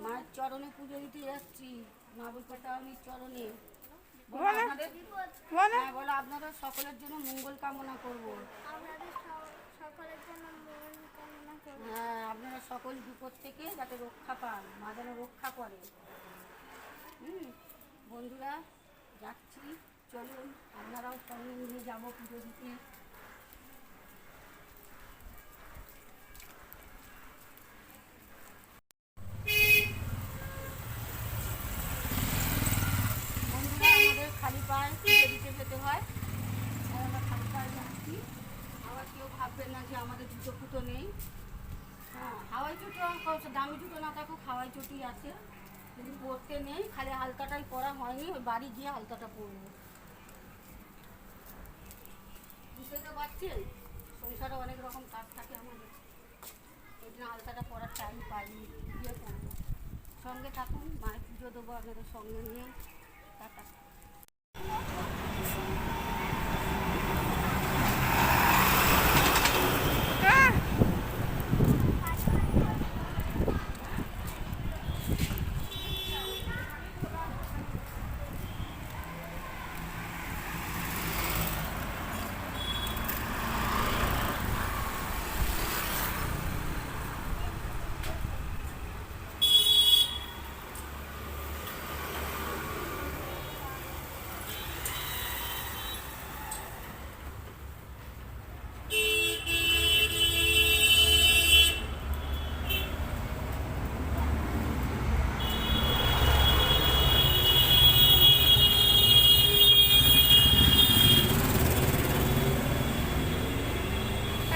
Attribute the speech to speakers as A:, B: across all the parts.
A: মায়ের চরণে পুজো দিতে যাচ্ছি, মা বৈকুণ্ঠের চরণে। বলো আপনাদের সকলের জন্য মঙ্গল কামনা করবো। হ্যাঁ, আপনারা সকল বিপদ থেকে যাতে রক্ষা পান, মা যেন রক্ষা করে। বন্ধুরা যাচ্ছি, চলুন আপনারাও সঙ্গে নিয়ে যাবো পুজো দিতে। বন্ধুরা আমাদের খালি পায়ে পুজো দিতে যেতে হয়, আমরা খালি পায়ে যাচ্ছি। আবার কেউ ভাববেন না যে আমাদের জুতো ফুটো নেই। হ্যাঁ, হাওয়াই চটি, দামি জুতো না থাকুক, হাওয়াই চটি আছে, কিন্তু পরতে নেই, খালি হালকাটাই পরা হয়নি, ওই বাড়ি গিয়ে হালকাটা পরবো। বুঝতে তো পারছেন, সংসারে অনেক রকম কাজ থাকে আমাদের, ওই জন্য হালকাটা পরার টাইম পাইনি, গিয়ে পরবো। সঙ্গে থাকুন, মায়ের পুজো দেবো আপনাদের সঙ্গে নিয়ে। টাটা।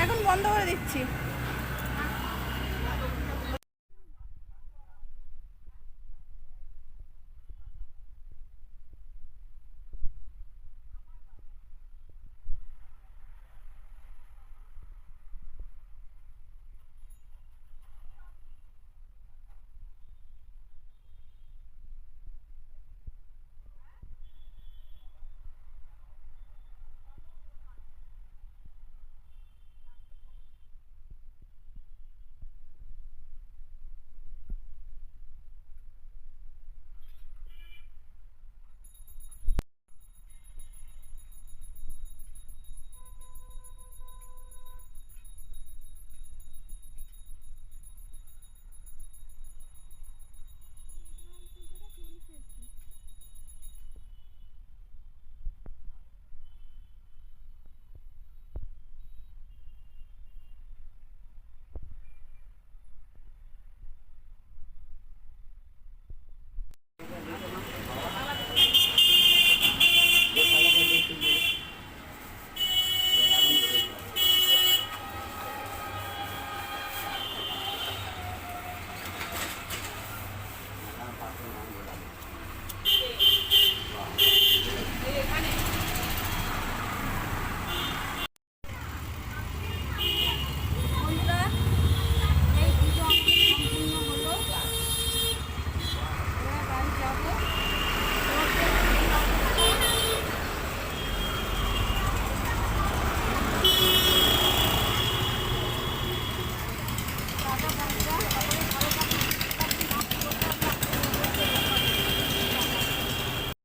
B: এখন বন্ধ করে দিচ্ছি।